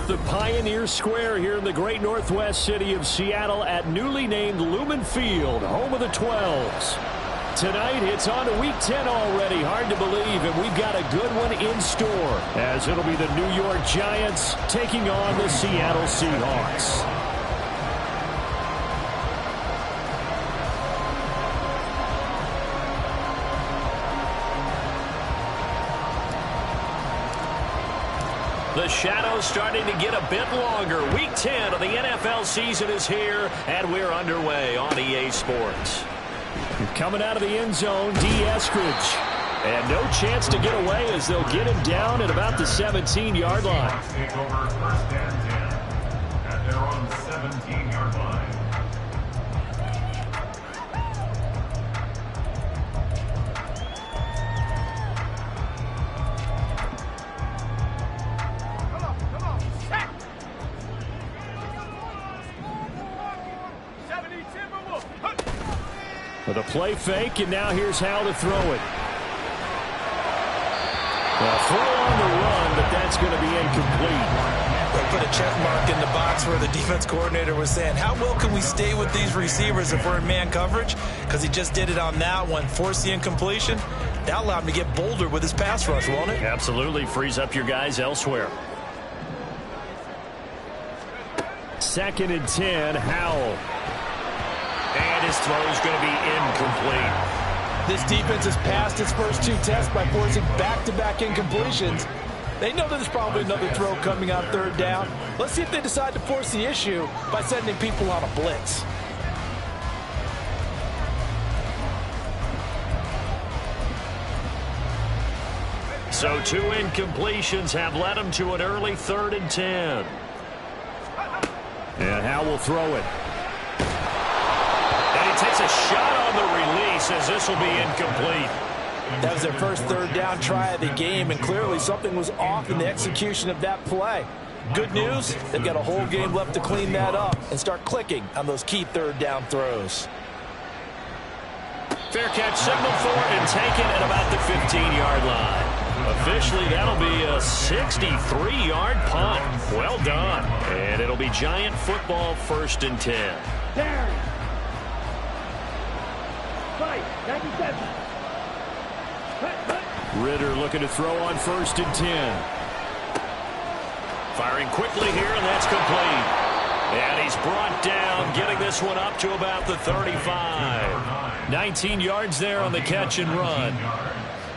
off the Pioneer Square here in the great northwest city of Seattle at newly named Lumen Field, home of the 12s. Tonight, it's on to Week 10 already. Hard to believe, and we've got a good one in store, as it'll be the New York Giants taking on the Seattle Seahawks. The shadow's starting to get a bit longer. Week 10 of the NFL season is here, and we're underway on EA Sports. Coming out of the end zone, D. Eskridge. And no chance to get away as they'll get him down at about the 17-yard line. Take over first and 10 at their own 17-yard line. With a play fake, and now here's how to throw it. Well, throw on the run, but that's going to be incomplete. They put a check mark in the box where the defense coordinator was saying, how well can we stay with these receivers if we're in man coverage? Because he just did it on that one, forced the incompletion. That allowed him to get bolder with his pass rush, won't it? Absolutely. Frees up your guys elsewhere. 2nd and 10, Howell. And his throw is going to be incomplete. This defense has passed its first 2 tests by forcing back-to-back incompletions. They know that there's probably another throw coming on 3rd down. Let's see if they decide to force the issue by sending people on a blitz. So 2 incompletions have led him to an early 3rd and 10. And Howell will throw it. Takes a shot on the release as this will be incomplete. That was their first 3rd down try of the game, and clearly something was off in the execution of that play. Good news, they've got a whole game left to clean that up and start clicking on those key 3rd down throws. Fair catch signal for it and taken at about the 15-yard line. Officially, that'll be a 63-yard punt. Well done. And it'll be Giant football 1st and 10. There. 97. Ritter looking to throw on 1st and 10. Firing quickly here, and that's complete. And he's brought down, getting this one up to about the 35. 19 yards there on the catch and run.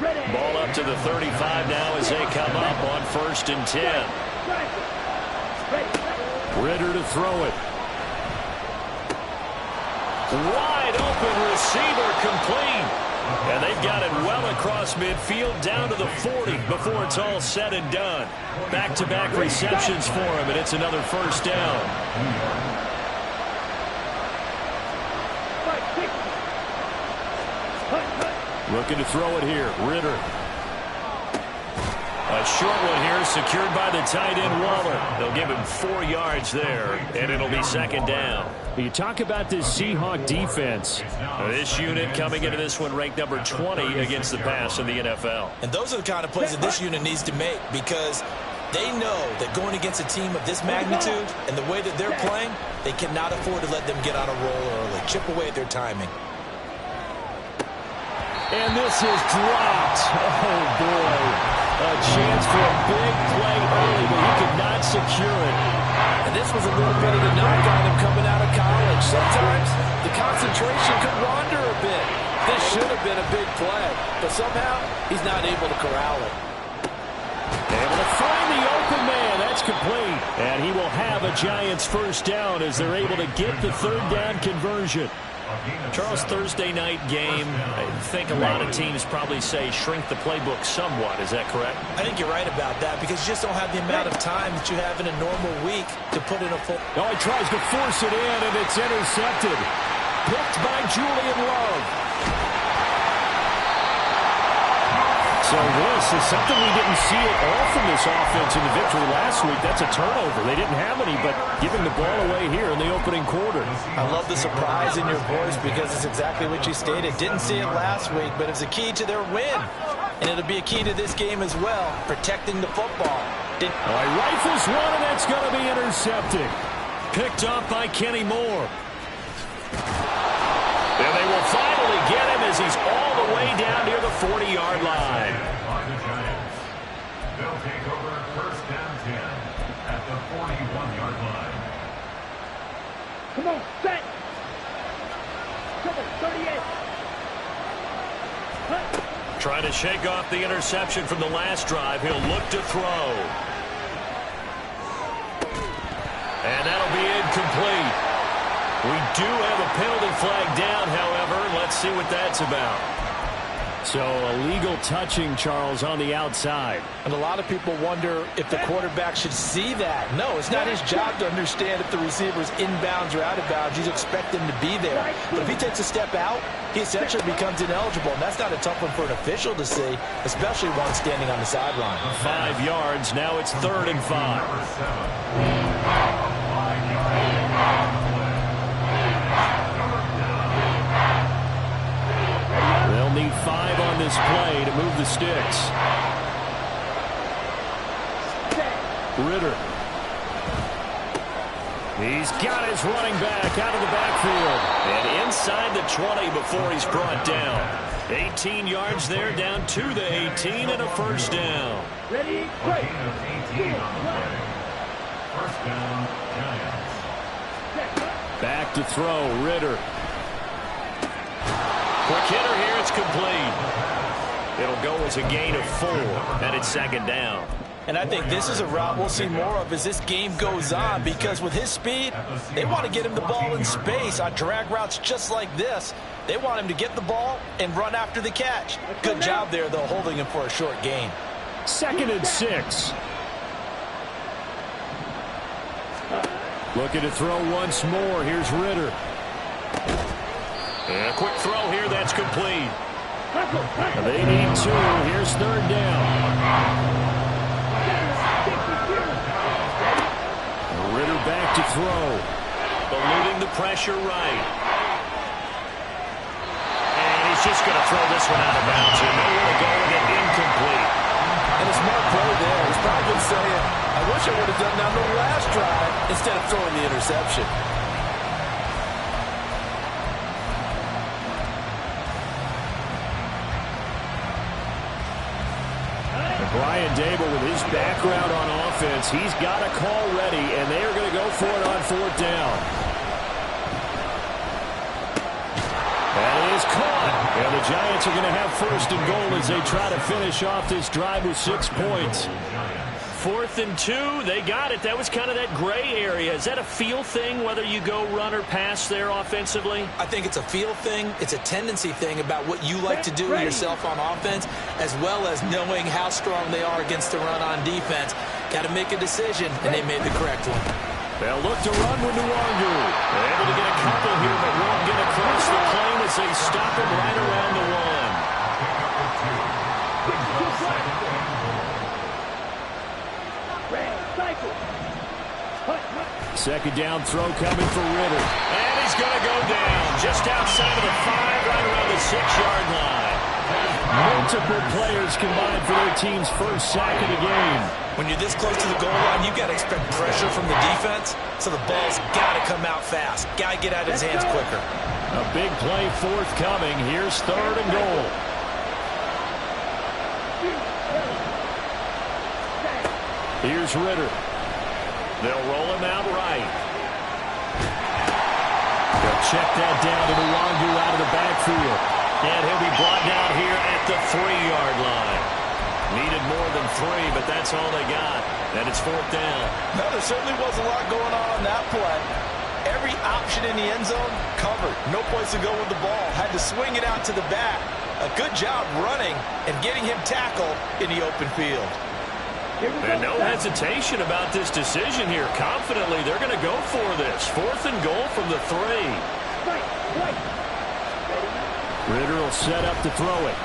Ball up to the 35 now as they come up on 1st and 10. Ritter to throw it. Wide open receiver, complete. And they've got it well across midfield down to the 40 before it's all said and done. Back-to-back receptions for him, and it's another 1st down. Looking to throw it here, Ritter. A short one here, secured by the tight end Waller. They'll give him 4 yards there, and it'll be 2nd down. You talk about this Seahawk defense. This unit coming into this one ranked number 20 against the pass in the NFL. And those are the kind of plays that this unit needs to make, because they know that going against a team of this magnitude and the way that they're playing, they cannot afford to let them get on a roll early. Chip away at their timing. And this is dropped. Oh, boy. A chance for a big play early, but he could not secure it. And this was a little bit of the knock on him coming out of college. Sometimes the concentration could wander a bit. This should have been a big play, but somehow he's not able to corral it. Able to find the open man. That's complete. And he will have a Giants 1st down as they're able to get the 3rd down conversion. Charles, Thursday night game, I think a lot of teams probably say shrink the playbook somewhat. Is that correct? I think you're right about that, because you just don't have the amount of time that you have in a normal week to put in a full... Oh, he tries to force it in, and it's intercepted. Picked by Julian Love. So this is something we didn't see at all from this offense in the victory last week. That's a turnover. They didn't have any, but giving the ball away here in the opening quarter. I love the surprise in your voice, because it's exactly what you stated. Didn't see it last week, but it's a key to their win. And it'll be a key to this game as well, protecting the football. He rifles one, and that's going to be intercepted. Picked off by Kenny Moore. And they will finally get him as he's all the way down near the 40-yard line. They'll take over first down 10 at the 41-yard line. Come on, set. Cover, 38. Trying to shake off the interception from the last drive. He'll look to throw. And that'll be incomplete. We do have a penalty flag down, however. Let's see what that's about. So illegal touching, Charles, on the outside. And a lot of people wonder if the quarterback should see that. No, it's not his job to understand if the receiver's inbounds or out of bounds. You expect him to be there. But if he takes a step out, he essentially becomes ineligible. And that's not a tough one for an official to see, especially one standing on the sideline. 5 yards. Now it's 3rd and 5. They'll need 5 on this play to move the sticks. Ritter. He's got his running back out of the backfield. And inside the 20 before he's brought down. 18 yards there, down to the 18 and a first down. Ready, break. First down, Giants. Back to throw, Ritter. Quick hitter here, it's complete. It'll go as a gain of 4, and it's 2nd down. And I think this is a route we'll see more of as this game goes on, because with his speed, they want to get him the ball in space on drag routes just like this. They want him to get the ball and run after the catch. Good job there, though, holding him for a short gain. 2nd and 6. Looking to throw once more. Here's Ritter. And a quick throw here, that's complete. They need 2. Here's 3rd down. Ritter back to throw. Eluding the pressure right. And he's just going to throw this one out of bounds. And nowhere to go with it, incomplete. And a smart play there. He's probably been saying, I wish I would have done that on the last drive instead of throwing the interception. Brian Dable, with his background on offense, he's got a call ready, and they are going to go for it on 4th down. That is caught. And the Giants are going to have 1st and goal as they try to finish off this drive with 6 points. 4th and 2, they got it. That was kind of that gray area. Is that a feel thing, whether you go run or pass there offensively? I think it's a feel thing. It's a tendency thing about what you like to do yourself on offense, as well as knowing how strong they are against the run on defense. Got to make a decision, and they made the correct one. They'll look to run with Nwangu. They're able to get a couple here, but won't get across the plane as they stop him right around the 1. 2nd down throw coming for Ritter. And he's going to go down just outside of the 5, right around the 6-yard line. Multiple players combined for their team's first sack of the game. When you're this close to the goal line, you've got to expect pressure from the defense, so the ball's got to come out fast. Got to get out of his hands quicker. A big play forthcoming. Here's 3rd and goal. Here's Ritter. They'll roll him out right. They'll check that down to Nwangu out of the backfield. And he'll be brought down here at the 3-yard line. Needed more than 3, but that's all they got. And it's 4th down. No, there certainly was a lot going on that play. Every option in the end zone covered. No place to go with the ball. Had to swing it out to the back. A good job running and getting him tackled in the open field. And no hesitation about this decision here. Confidently, they're going to go for this. 4th and goal from the 3. Ritter will set up to throw it.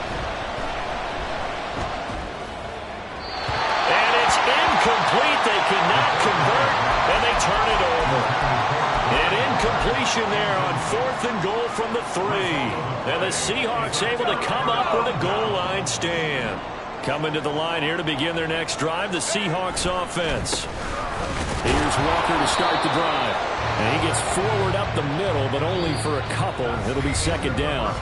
And it's incomplete. They cannot convert, and they turn it over. An incompletion there on 4th and goal from the 3. And the Seahawks able to come up with a goal line stand. Coming to the line here to begin their next drive, the Seahawks offense. Here's Walker to start the drive. And he gets forward up the middle, but only for a couple. It'll be second down.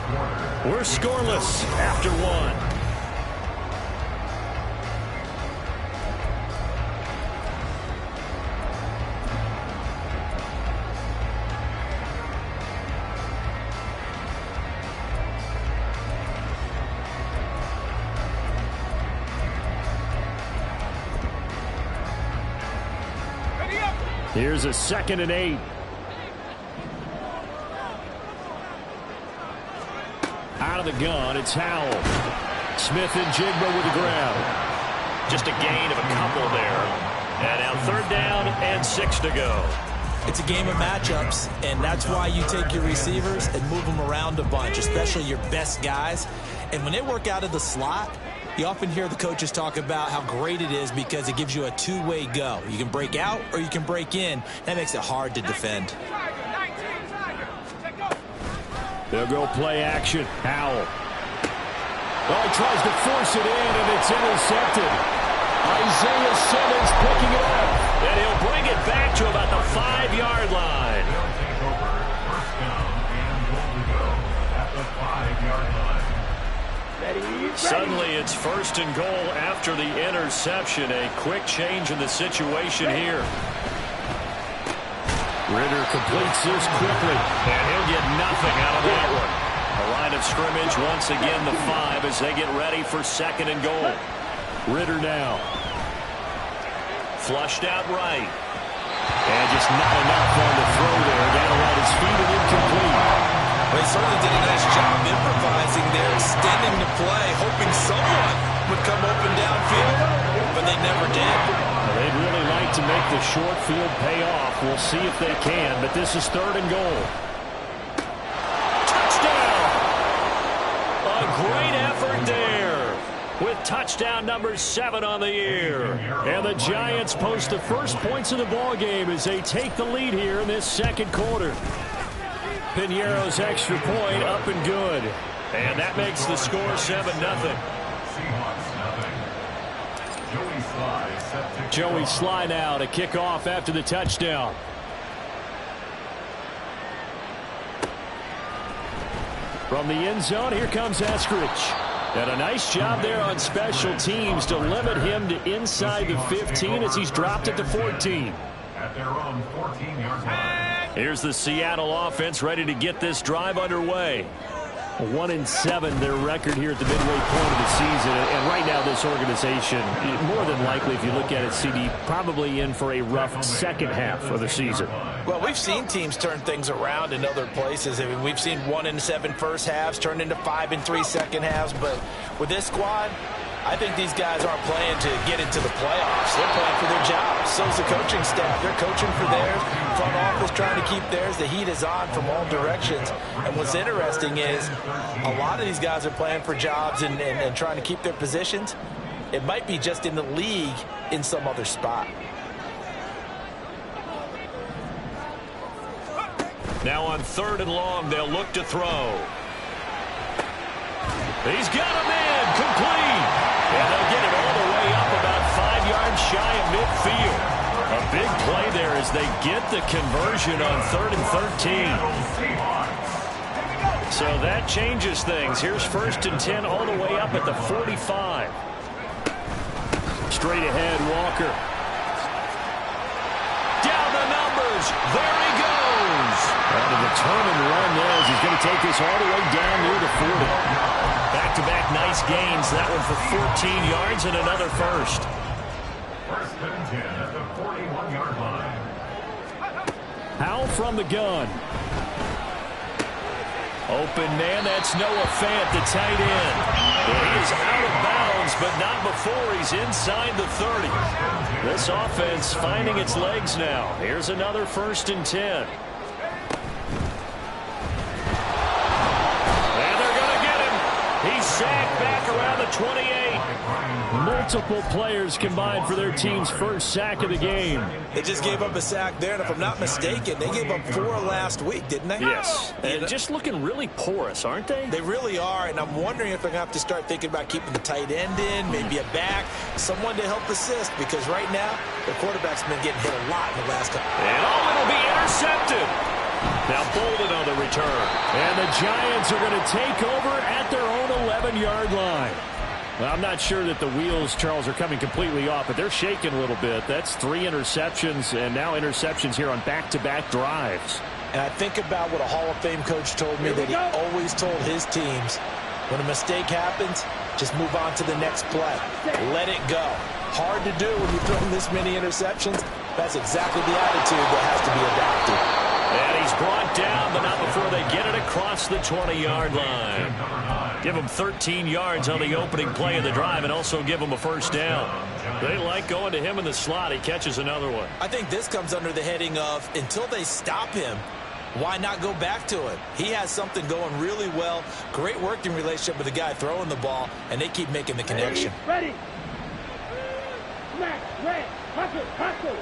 We're scoreless after one. Here's a 2nd and 8. Out of the gun, it's Howell. Smith and Jigba with the grab. Just a gain of a couple there. And now 3rd down and 6 to go. It's a game of matchups, and that's why you take your receivers and move them around a bunch, especially your best guys. And when they work out of the slot, you often hear the coaches talk about how great it is because it gives you a two-way go. You can break out or you can break in. That makes it hard to defend. They'll go play action. Howell. Oh, he tries to force it in, and it's intercepted. Isaiah Simmons picking it up. And he'll bring it back to about the 5-yard line. They'll take over 1st down and goal to go at the 5-yard line. Suddenly it's 1st and goal after the interception. A quick change in the situation here. Ritter completes this quickly, and he'll get nothing out of that one. A line of scrimmage once again the 5 as they get ready for 2nd and goal. Ritter now. Flushed out right. And just not enough on the throw there. Down around his feet and incomplete. They certainly did a nice job improvising there, extending the play, hoping someone would come open downfield, but they never did. Well, they'd really like to make the short field pay off. We'll see if they can, but this is 3rd and goal. Touchdown! A great effort there with touchdown number 7 on the year. And the Giants post the first points of the ballgame as they take the lead here in this 2nd quarter. Piñeiro's extra point up and good. And that makes the score 7-0. Seahawks nothing. Joey Sly now to kick off after the touchdown. From the end zone, here comes Eskridge. And a nice job there on special teams to limit him to inside the 15 as he's dropped it to 14. At their own 14-yard line. Here's the Seattle offense ready to get this drive underway. 1-7 their record here at the midway point of the season. And right now this organization, more than likely if you look at it, CD, probably in for a rough 2nd half of the season. Well, we've seen teams turn things around in other places. I mean, we've seen 1-7 first halves turn into 5-3 second halves. But with this squad, I think these guys aren't playing to get into the playoffs. They're playing for their jobs. So's the coaching staff. They're coaching for theirs. Front office trying to keep theirs. The heat is on from all directions. And what's interesting is a lot of these guys are playing for jobs and trying to keep their positions. It might be just in the league in some other spot. Now on 3rd and long, they'll look to throw. He's got him in, complete. And they'll get it all the way up about 5 yards shy of midfield. A big play there as they get the conversion on 3rd and 13. So that changes things. Here's 1st and 10 all the way up at the 45. Straight ahead, Walker. Down the numbers. There he goes. And a determined run there as he's going to take this all the way down near the 40. Back-to-back nice gains. That one for 14 yards and another first. 1st and 10 at the 41-yard line. Howell from the gun. Open man, that's Noah Fant, the tight end. Well, he is out of bounds, but not before he's inside the 30. This offense finding its legs now. Here's another 1st and 10. He's sack back around the 28. Multiple players combined for their team's first sack of the game. They just gave up a sack there, and if I'm not mistaken, they gave up 4 last week, didn't they? Yes. And just looking really porous, aren't they? They really are, and I'm wondering if they're going to have to start thinking about keeping the tight end in, maybe a back, someone to help assist, because right now, the quarterback's been getting hit a lot in the last couple. And it'll be intercepted. Now Bolden on the return. And the Giants are going to take over at their own 11-yard line. Well, I'm not sure that the wheels, Charles, are coming completely off, but they're shaking a little bit. That's 3 interceptions, and now interceptions here on back-to-back drives. And I think about what a Hall of Fame coach told me, that he always told his teams, when a mistake happens, just move on to the next play. Let it go. Hard to do when you throw this many interceptions. That's exactly the attitude that has to be adopted. And he's brought down, but not before they get it across the 20-yard line. Give him 13 yards on the opening play of the drive and also give him a first down. They like going to him in the slot. He catches another one. I think this comes under the heading of, until they stop him, why not go back to it? He has something going really well. Great working relationship with the guy throwing the ball, and they keep making the connection. Ready. Smack, red, hustle, hustle.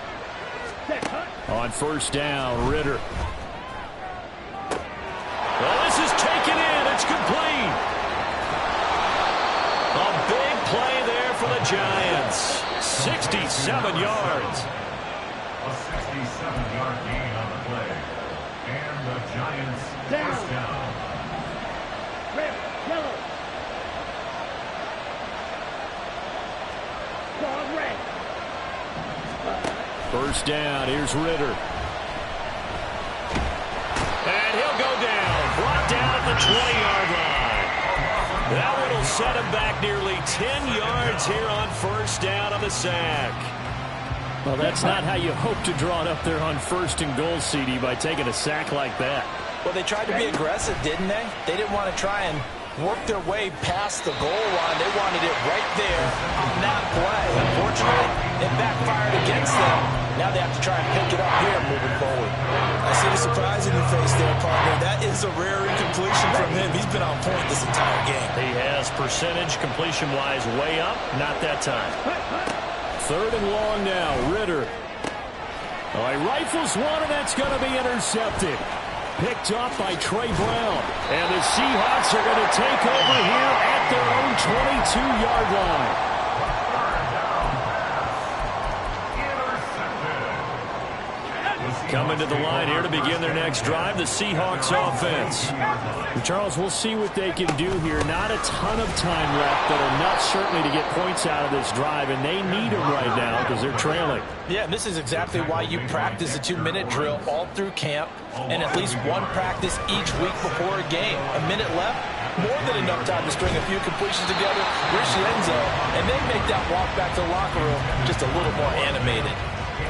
Set, hut. On first down, Ritter. Well, this is taken in. It's complete. A big play there for the Giants. 67 yards. A 67-yard gain on the play. And the Giants first down. Red, yellow. Strong red. First down. Here's Ritter. And he'll go down. Brought down at the 20-yard line. That one will set him back nearly 10 yards here on first down on the sack. Well, that's not how you hope to draw it up there on first and goal, CD, by taking a sack like that. Well, they tried to be aggressive, didn't they? They didn't want to try and work their way past the goal line. They wanted it right there on that play. Unfortunately, it backfired against them. Now they have to try and pick it up here moving forward. I see the surprise in your face there, partner. That is a rare incompletion from him. He's been on point this entire game. He has percentage completion-wise way up. Not that time. Third and long now. Ritter. Oh, he rifles one, and that's going to be intercepted. Picked off by Trey Brown. And the Seahawks are going to take over here at their own 22-yard line. Coming to the line here to begin their next drive, the Seahawks offense. Charles, we'll see what they can do here. Not a ton of time left, but enough certainly to get points out of this drive, and they need them right now because they're trailing. Yeah, and this is exactly why you practice a 2-minute drill all through camp and at least one practice each week before a game. A minute left, more than enough time to string a few completions together, reach the end zone, and then make that walk back to the locker room just a little more animated.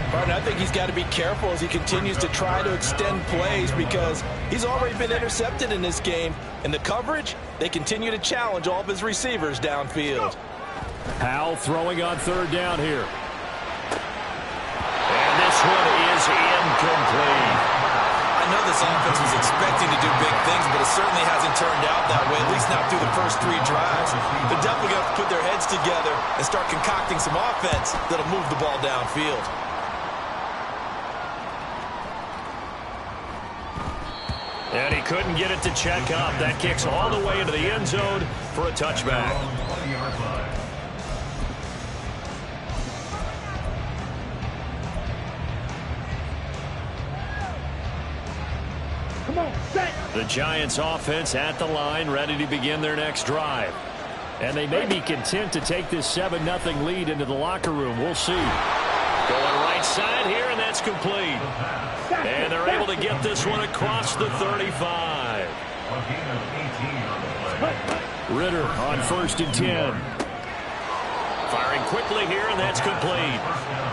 But I think he's got to be careful as he continues to try to extend plays because he's already been intercepted in this game. And the coverage, they continue to challenge all of his receivers downfield. Powell throwing on third down here. And this one is incomplete. I know this offense was expecting to do big things, but it certainly hasn't turned out that way, at least not through the first 3 drives. They're definitely going to have to put their heads together and start concocting some offense that'll move the ball downfield. And he couldn't get it to check up. That kicks all the way into the end zone for a touchback. Come on, set. The Giants offense at the line, ready to begin their next drive. And they may be content to take this 7-0 lead into the locker room. We'll see. Going right side here, and that's complete. And they're able to get this one across the 35. Ritter on first and 10. Firing quickly here, and that's complete.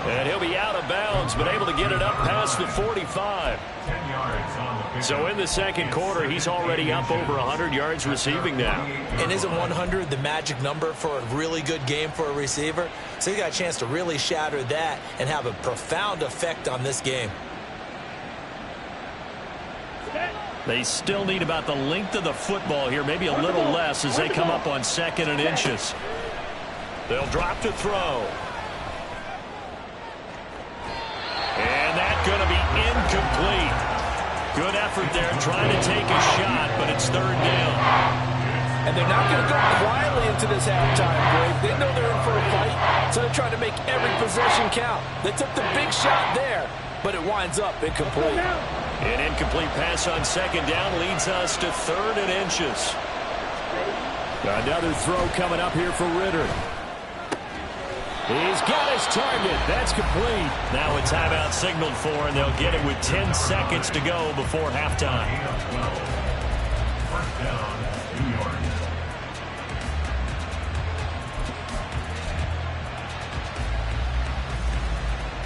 And he'll be out of bounds, but able to get it up past the 45. So in the second quarter, he's already up over 100 yards receiving now. And isn't 100 the magic number for a really good game for a receiver? So he got a chance to really shatter that and have a profound effect on this game. They still need about the length of the football here, maybe a little less as they come up on 2nd and inches. They'll drop to throw. And that's going to be incomplete. Good effort there trying to take a shot, but it's 3rd down. And they're not going to go quietly into this halftime break. They know they're in for a fight, so they're trying to make every possession count. They took the big shot there, but it winds up incomplete. An incomplete pass on 2nd down leads us to 3rd and inches. Another throw coming up here for Ritter. He's got his target. That's complete. Now a timeout signaled for, and they'll get it with 10 seconds to go before halftime. 1st down, New York.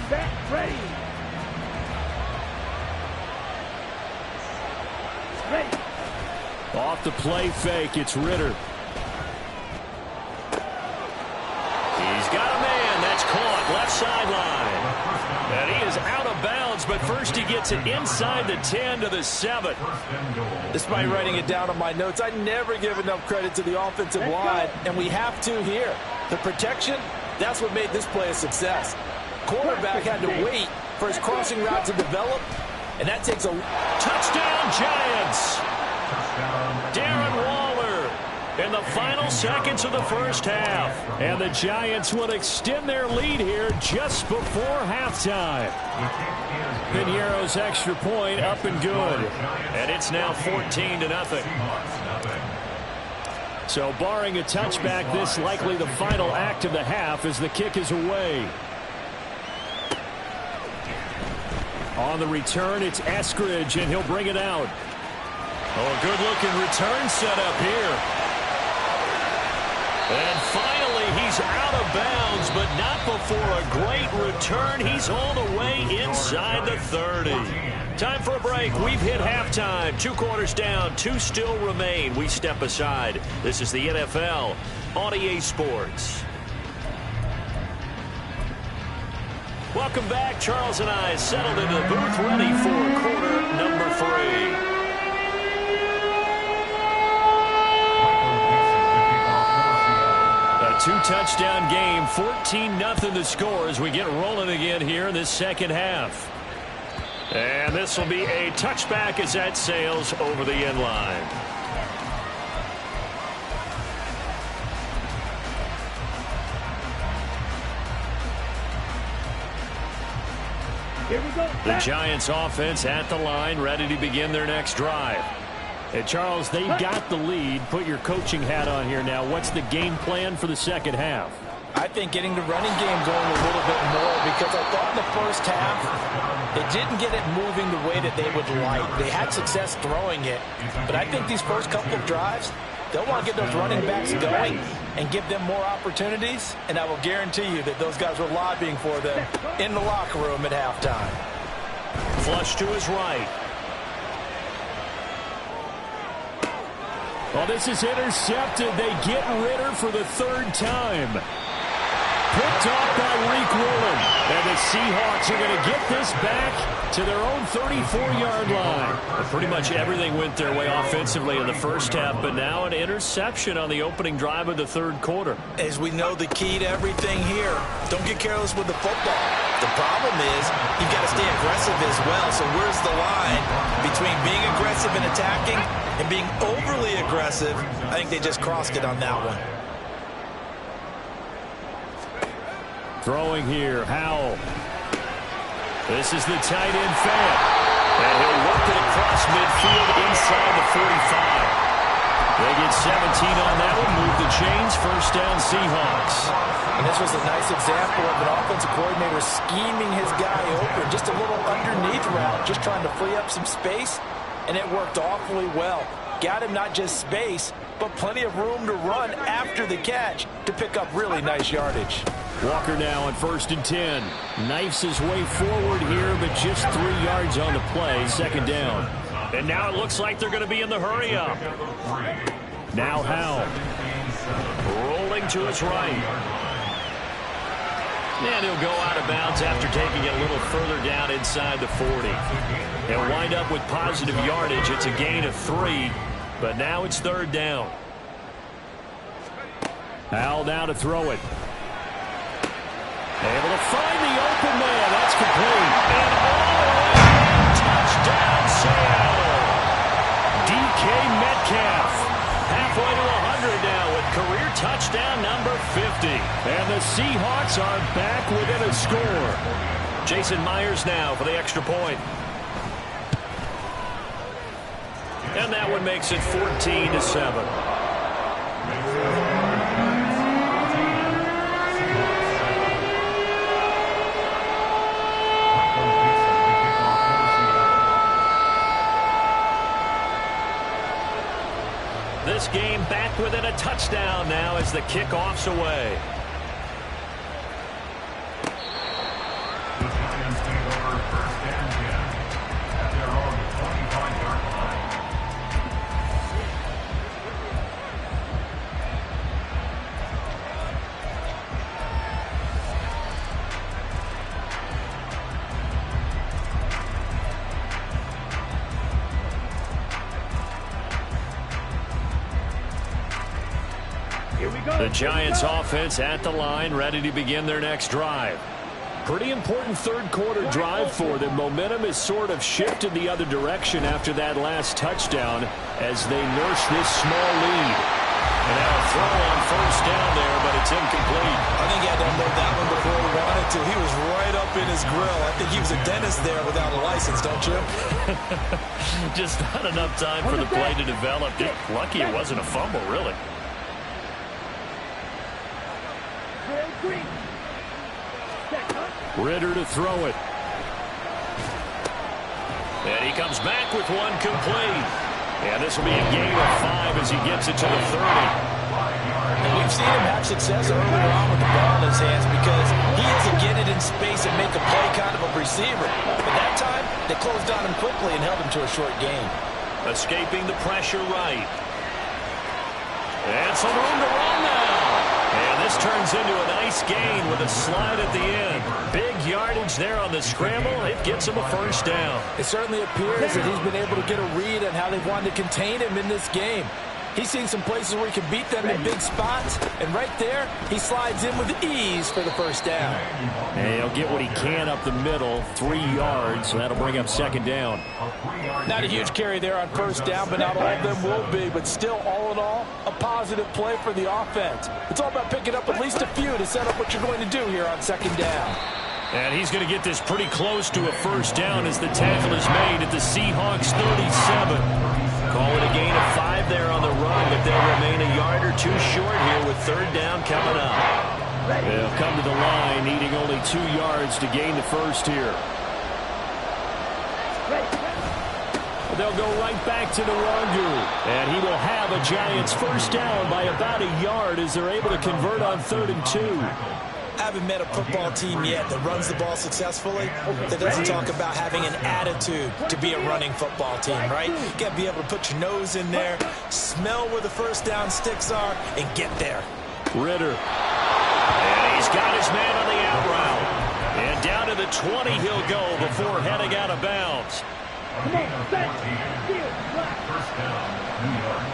Back ready. Ready. Off the play fake, it's Ritter. He's got a man. That's caught. Left sideline. And he is out of bounds, but first he gets it inside the 10 to the 7. Despite writing it down on my notes, I never give enough credit to the offensive line, and we have to here. The protection, that's what made this play a success. Quarterback had to wait for his crossing route to develop, and that takes a touchdown Giants. Darren Waller in the final seconds of the first half. And the Giants will extend their lead here just before halftime. Piñeiro's extra point up and good. And it's now 14-0. So barring a touchback, this likely the final act of the half as the kick is away. On the return, it's Eskridge, and he'll bring it out. Oh, good-looking return set up here. And finally, he's out of bounds, but not before a great return. He's all the way inside the 30. Time for a break. We've hit halftime. 2 quarters down, 2 still remain. We step aside. This is the NFL on EA Sports. Welcome back. Charles and I settled into the booth ready for quarter number 3. A 2-touchdown game, 14-0 the score as we get rolling again here in this second half. And this will be a touchback as that sails over the end line. Here we go. The Giants offense at the line, ready to begin their next drive. And Charles, they've got the lead. Put your coaching hat on here now. What's the game plan for the second half? I think getting the running game going a little bit more, because I thought in the first half they didn't get it moving the way that they would like. They had success throwing it, but I think these first couple of drives, they'll want to get those running backs going and give them more opportunities, and I will guarantee you that those guys were lobbying for them in the locker room at halftime. Flush to his right. Well, this is intercepted. They get Ritter for the 3rd time. Picked off by Reek Woolen. And the Seahawks are going to get this back to their own 34-yard line. And pretty much everything went their way offensively in the first half, but now an interception on the opening drive of the 3rd quarter. As we know, the key to everything here, don't get careless with the football. The problem is you've got to stay aggressive as well. So where's the line between being aggressive and attacking and being overly aggressive? I think they just crossed it on that one. Throwing here, Howell. This is the tight end Fant. And he'll work it across midfield inside the 45. They get 17 on that one, move the chains, 1st down Seahawks. And this was a nice example of an offensive coordinator scheming his guy open, just a little underneath route, just trying to free up some space, and it worked awfully well. Got him not just space, but plenty of room to run after the catch to pick up really nice yardage. Walker now on 1st and 10. Knifes his way forward here, but just 3 yards on the play. 2nd down. And now it looks like they're going to be in the hurry up. Now Howell. Rolling to his right. And he'll go out of bounds after taking it a little further down inside the 40. He'll wind up with positive yardage. It's a gain of 3, but now it's third down. Al now to throw it. Able to find the open man. That's complete. And touchdown, Seattle. DK Metcalf. Halfway to 100 now with career touchdown number 50. And the Seahawks are back within a score. Jason Myers now for the extra point. And that one makes it 14-7. This game back within a touchdown now as the kickoff's away. The Giants take over first and 10 at their own 25-yard line. The Giants offense at the line, ready to begin their next drive. Pretty important third quarter drive for them. Momentum is sort of shifted the other direction after that last touchdown as they nurse this small lead. And now a throw on first down there, but it's incomplete. I think he had to unload that one before he wanted to. He was right up in his grill. I think he was a dentist there without a license, don't you? Just not enough time for the play to develop. Lucky it wasn't a fumble, really. Ritter to throw it. And he comes back with one complete. And this will be a gain of 5 as he gets it to the 30. And we've seen him have success earlier on with the ball in his hands because he doesn't get it in space and make a play kind of a receiver. But that time, they closed on him quickly and held him to a short gain. Escaping the pressure right. And some room to run now. And this turns into a nice gain with a slide at the end. Big yardage there on the scramble. It gets him a first down. It certainly appears that he's been able to get a read on how they've wanted to contain him in this game. He's seen some places where he can beat them in big spots, and right there, he slides in with ease for the first down. And he'll get what he can up the middle, 3 yards, so that'll bring up second down. Not a huge carry there on first down, but not all of them will be. But still, all in all, a positive play for the offense. It's all about picking up at least a few to set up what you're going to do here on second down. And he's going to get this pretty close to a first down as the tackle is made at the Seahawks 37. Call it a gain of 5 there on the run, but they'll remain a yard or 2 short here with third down coming up. They'll come to the line needing only 2 yards to gain the first here. They'll go right back to the Wangu. And he will have a Giants first down by about a yard as they're able to convert on 3rd and 2. I haven't met a football team yet that runs the ball successfully that doesn't talk about having an attitude to be a running football team, right? You got to be able to put your nose in there, smell where the first down sticks are, and get there. Ritter. And he's got his man on the out route. And down to the 20 he'll go before heading out of bounds. First down, New York.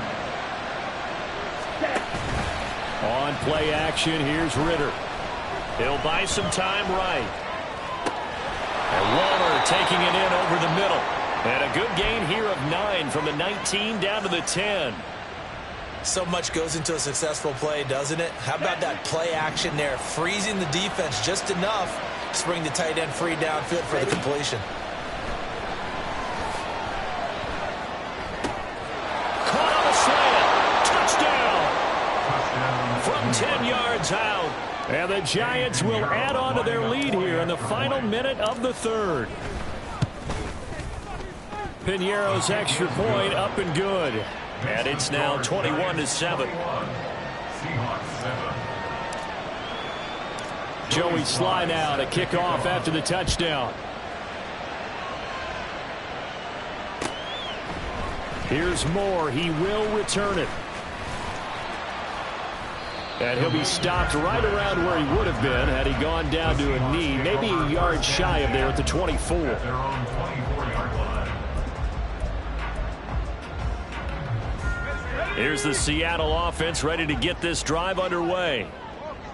On play action, here's Ritter. He'll buy some time right. And Waller taking it in over the middle. And a good gain here of 9 from the 19 down to the 10. So much goes into a successful play, doesn't it? How about that play action there, freezing the defense just enough to bring the tight end free downfield for the completion. Caught on a slant. Touchdown. From 10 yards out. And the Giants will add on to their lead here in the final minute of the third. Piñeiro's extra point up and good. And it's now 21-7. Joey Sly now to kick off after the touchdown. Here's Moore. He will return it. And he'll be stopped right around where he would have been had he gone down to a knee, maybe a yard shy of there at the 24. At their own 24-yard line. Here's the Seattle offense ready to get this drive underway.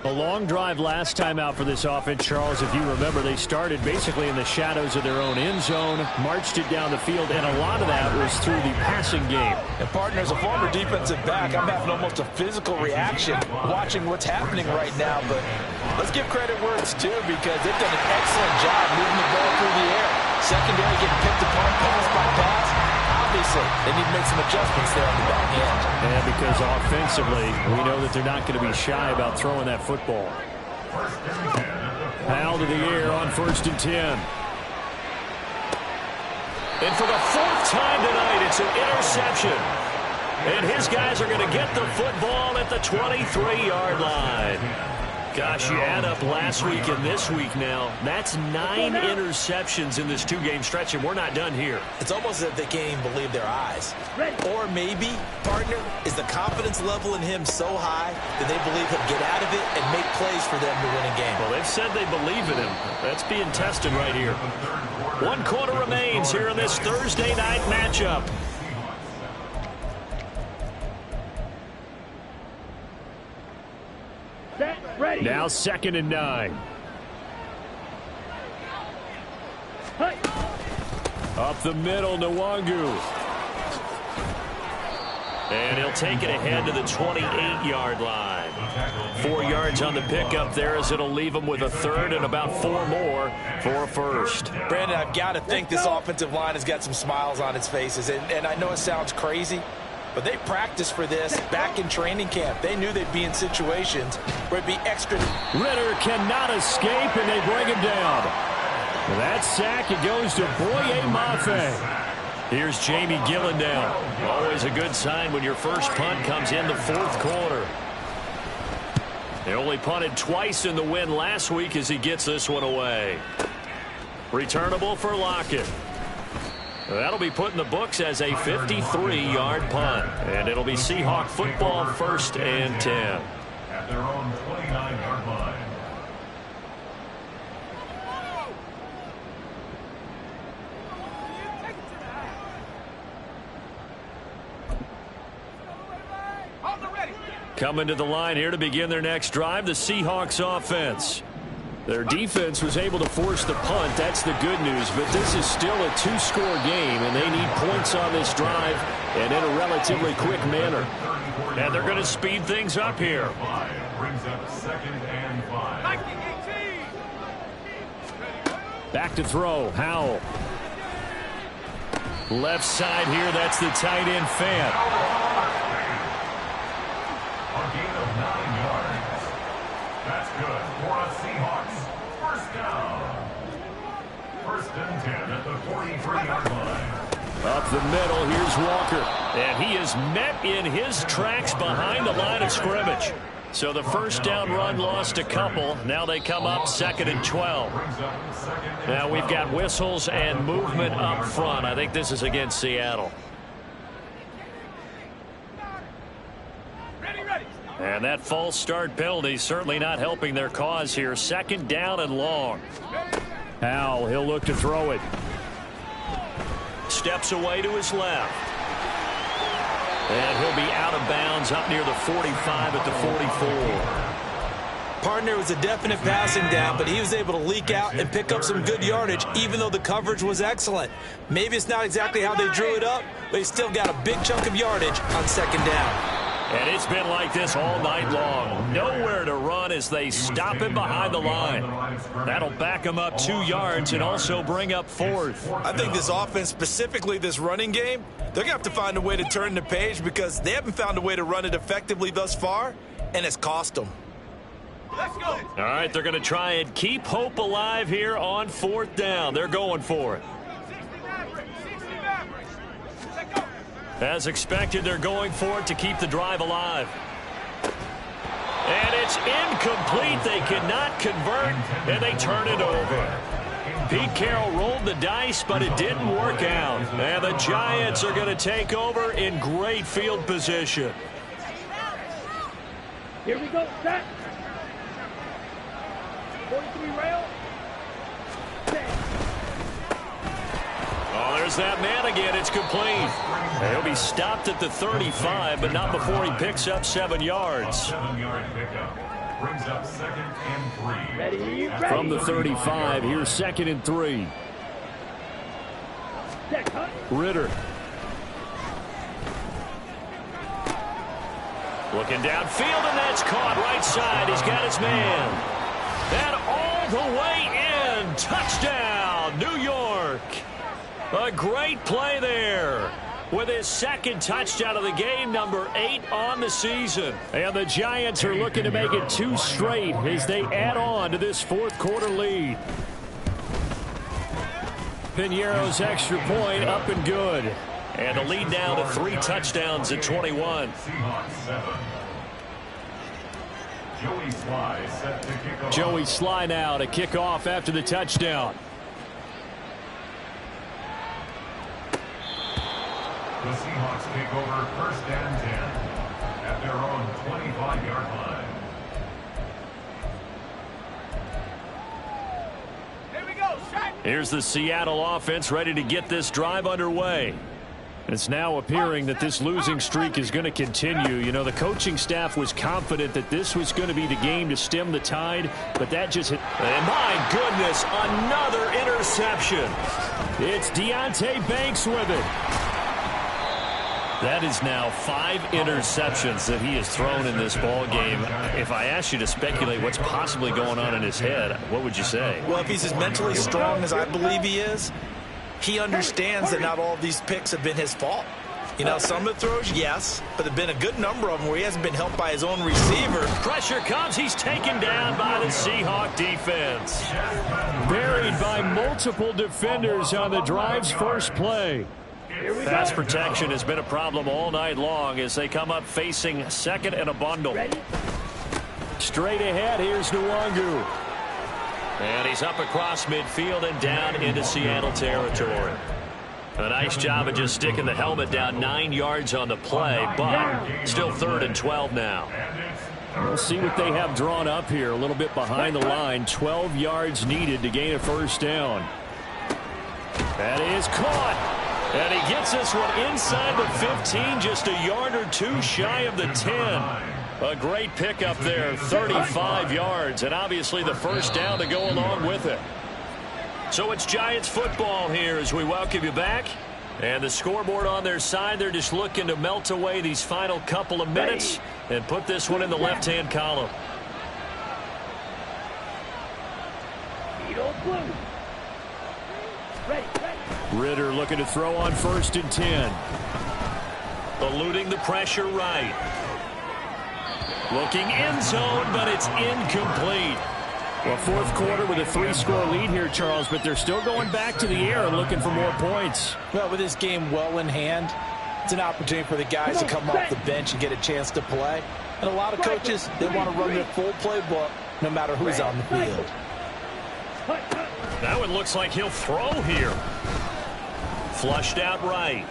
A long drive last time out for this offense, Charles. If you remember, they started basically in the shadows of their own end zone, marched it down the field, and a lot of that was through the passing game. And, partner, as a former defensive back, I'm having almost a physical reaction watching what's happening right now. But let's give credit where it's due, because they've done an excellent job moving the ball through the air. Secondary getting picked apart pass by pass. Obviously, they need to make some adjustments there on the back end. And because offensively, we know that they're not going to be shy about throwing that football. Powell to the air on 1st and 10. And for the 4th time tonight, it's an interception. And his guys are going to get the football at the 23-yard line. Gosh, you add up last week and this week now, that's 9 interceptions in this 2-game stretch, and we're not done here. It's almost as if they can't even believe their eyes. Or maybe, partner, is the confidence level in him so high that they believe he'll get out of it and make plays for them to win a game. Well, they've said they believe in him. That's being tested right here. 1 quarter remains here in this Thursday night matchup. Ready. Now 2nd and 9. Up the middle, Nwangu. And he'll take it ahead to the 28-yard line. 4 yards on the pickup there, as it'll leave him with a 3rd and about 4 more for a 1st. Brandon, I've got to think this offensive line has got some smiles on its faces. And I know it sounds crazy, but they practiced for this back in training camp. They knew they'd be in situations where it'd be extra. Ritter cannot escape, and they bring him down. That sack, it goes to Boye Mafe. Here's Jamie Gillen down. Always a good sign when your first punt comes in the 4th quarter. They only punted twice in the win last week as he gets this one away. Returnable for Lockett. That'll be put in the books as a 53-yard punt. And it'll be Seahawk football, 1st and 10. At their own 29-yard line. Coming to the line here to begin their next drive, the Seahawks offense. Their defense was able to force the punt. That's the good news. But this is still a 2-score game, and they need points on this drive and in a relatively quick manner. And they're going to speed things up here. Brings up 2nd and 5. Back to throw. Howell. Left side here. That's the tight end, Fant. A gain of 9 yards. That's good for a Seahawks 1st down. 1st and 10 at the 43-yard line. Up the middle, here's Walker. And he is met in his tracks behind the line of scrimmage. So the 1st down run lost a couple. Now they come up 2nd and 12. Now we've got whistles and movement up front. I think this is against Seattle. And that false start penalty certainly not helping their cause here. 2nd down and long. Howell, he'll look to throw it. Steps away to his left. And he'll be out of bounds up near the 45 at the 44. Partner, was a definite passing down, but he was able to leak out and pick up some good yardage, even though the coverage was excellent. Maybe it's not exactly how they drew it up, but he still got a big chunk of yardage on 2nd down. And it's been like this all night long. Nowhere to run as they stop him behind the line. That'll back him up 2 yards and also bring up 4th. I think this offense, specifically this running game, they're going to have to find a way to turn the page, because they haven't found a way to run it effectively thus far, and it's cost them. Let's go. All right, they're going to try and keep hope alive here on 4th down. They're going for it. As expected, they're going for it to keep the drive alive. And it's incomplete. They cannot convert, and they turn it over. Pete Carroll rolled the dice, but it didn't work out. And the Giants are going to take over in great field position. Here we go. Set. 43 rail. Set. Oh, there's that man again. It's complete. He'll be stopped at the 35, but not before he picks up 7 yards. 7-yard pickup. Brings up 2nd and 3. Ready. From the 35, here's 2nd and 3. Set. Hunt. Ritter. Looking downfield, and that's caught right side. He's got his man. And all the way in. Touchdown, New York. A great play there with his 2nd touchdown of the game, number 8 on the season. And the Giants are looking to make it 2 straight as they add on to this 4th quarter lead. Piñeiro's extra point up and good. And the lead now to 3 touchdowns at 21. Seahawks 7. Joey Sly set to kick off. Joey Sly now to kick off after the touchdown. The Seahawks take over 1st and 10 at their own 25-yard line. Here we go. Set. Here's the Seattle offense ready to get this drive underway. It's now appearing that this losing streak is going to continue. You know, the coaching staff was confident that this was going to be the game to stem the tide, but that just hit. And my goodness, another interception. It's Deonte Banks with it. That is now 5 interceptions that he has thrown in this ball game. If I asked you to speculate what's possibly going on in his head, what would you say? Well, if he's as mentally strong as I believe he is, he understands that not all of these picks have been his fault. You know, some of the throws, yes, but there have been a good number of them where he hasn't been helped by his own receiver. Pressure comes. He's taken down by the Seahawk defense. Buried by multiple defenders on the drive's first play. Pass protection has been a problem all night long as they come up facing 2nd and a bundle. Straight ahead, here's Nwangu. And he's up across midfield and down into Seattle territory. A nice job of just sticking the helmet down 9 yards on the play, but still 3rd and 12 now. We'll see what they have drawn up here. A little bit behind the line. 12 yards needed to gain a 1st down. That is caught. And he gets this one inside the 15, just a yard or 2 shy of the 10. A great pickup there, 35 yards, and obviously the 1st down to go along with it. So it's Giants football here as we welcome you back. And the scoreboard on their side, they're just looking to melt away these final couple of minutes and put this one in the left-hand column. Ritter looking to throw on 1st and 10. Eluding the pressure right. Looking end zone, but it's incomplete. Well, 4th quarter with a 3-score lead here, Charles, but they're still going back to the air and looking for more points. Well, with this game well in hand, it's an opportunity for the guys to come off the bench and get a chance to play. And a lot of coaches, they want to run their full playbook no matter who's on the field. That one looks like he'll throw here. Flushed out right.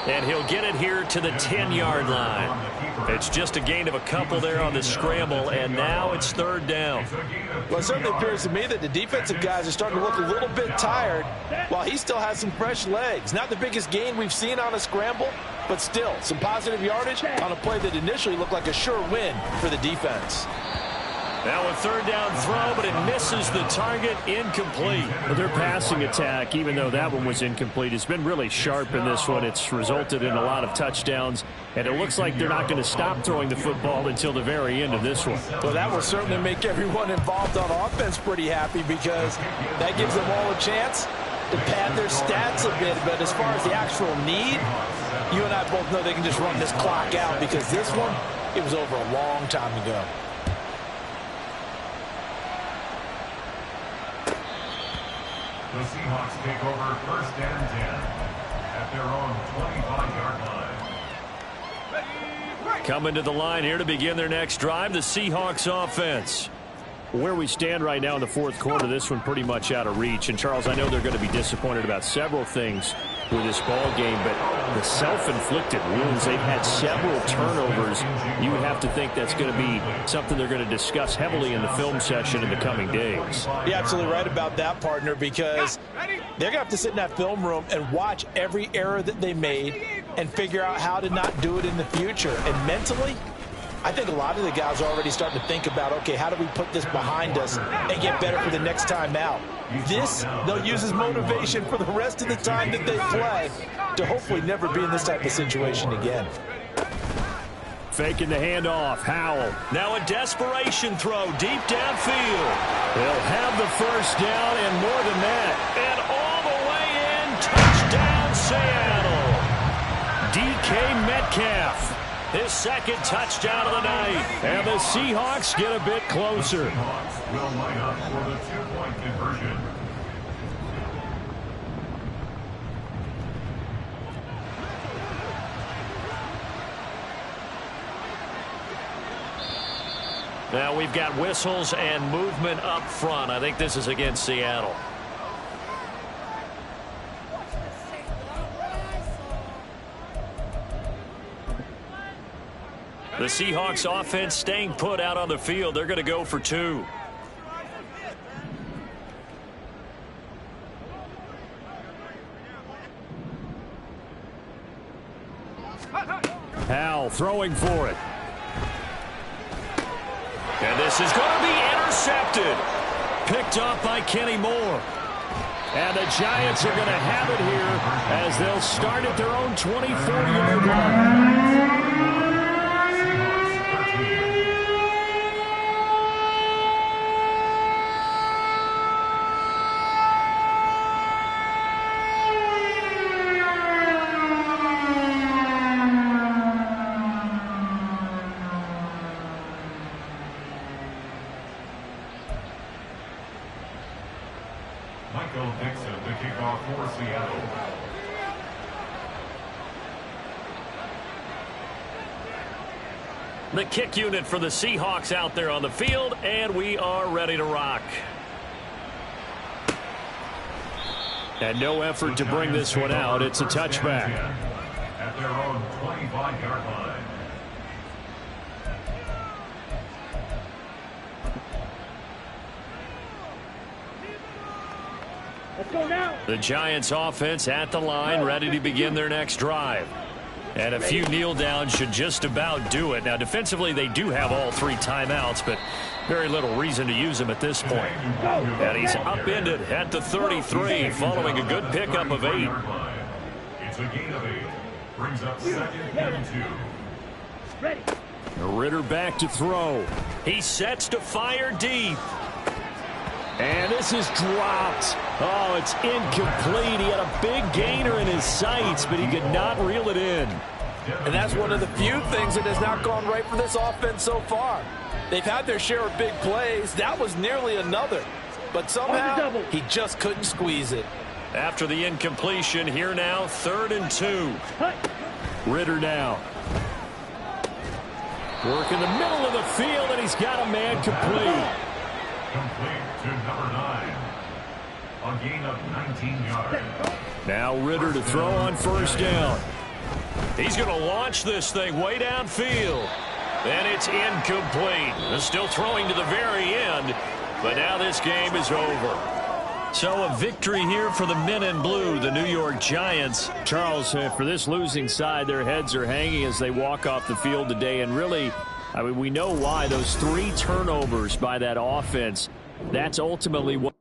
And he'll get it here to the 10-yard line. It's just a gain of a couple there on the scramble, and now it's 3rd down. Well, it certainly appears to me that the defensive guys are starting to look a little bit tired while he still has some fresh legs. Not the biggest gain we've seen on a scramble, but still some positive yardage on a play that initially looked like a sure win for the defense. Now a 3rd down throw, but it misses the target, incomplete. Well, their passing attack, even though that one was incomplete, has been really sharp in this one. It's resulted in a lot of touchdowns, and it looks like they're not going to stop throwing the football until the very end of this one. Well, that will certainly make everyone involved on offense pretty happy because that gives them all a chance to pad their stats a bit. But as far as the actual need, you and I both know they can just run this clock out because this one, it was over a long time ago. The Seahawks take over 1st and 10 at their own 25-yard line. Coming to the line here to begin their next drive, the Seahawks offense. Where we stand right now in the 4th quarter, this one pretty much out of reach. And, Charles, I know they're going to be disappointed about several things. with this ball game, but the self-inflicted wounds, they've had several turnovers. You would have to think that's going to be something they're going to discuss heavily in the film session in the coming days. You're absolutely right about that, partner, because they're going to have to sit in that film room and watch every error that they made and figure out how to not do it in the future. And mentally, I think a lot of the guys are already starting to think about, okay, how do we put this behind us and get better for the next time out? This, they'll use as motivation for the rest of the time that they play to hopefully never be in this type of situation again. Faking the handoff, Howell. Now a desperation throw deep downfield. They'll have the first down and more than that. And all the way in, touchdown Seattle. DK Metcalf. His second touchdown of the night. And the Seahawks get a bit closer. The Seahawks will line up for the two-point conversion. Now we've got whistles and movement up front. I think this is against Seattle. The Seahawks offense staying put out on the field. They're going to go for two. Howell throwing for it. And this is going to be intercepted. Picked off by Kenny Moore. And the Giants are going to have it here as they'll start at their own 24-yard line. For Seattle. The kick unit for the Seahawks out there on the field, and we are ready to rock. And no effort to bring this one out. It's a touchback. At their own 25-yard line. Let's go now. The Giants offense at the line, ready to begin their next drive. And a few kneel downs should just about do it. Now, defensively, they do have all three timeouts, but very little reason to use them at this point. And he's upended at the 33 following a good pickup of 8. It's a gain of 8. Brings up 2nd and 2. Ready. Ritter back to throw. He sets to fire deep. And this is dropped. Oh, it's incomplete. He had a big gainer in his sights, but he could not reel it in. And that's one of the few things that has not gone right for this offense so far. They've had their share of big plays. That was nearly another. But somehow, he just couldn't squeeze it. After the incompletion, here now, 3rd and 2. Ritter now. Work in the middle of the field, and he's got a man complete. Complete to number 9. A gain of 19 yards. Now Ritter to throw on 1st down. He's going to launch this thing way downfield. And it's incomplete. They're still throwing to the very end, but now this game is over. So a victory here for the men in blue, the New York Giants. Charles, for this losing side, their heads are hanging as they walk off the field today. And really, I mean, we know why. Those 3 turnovers by that offense, that's ultimately what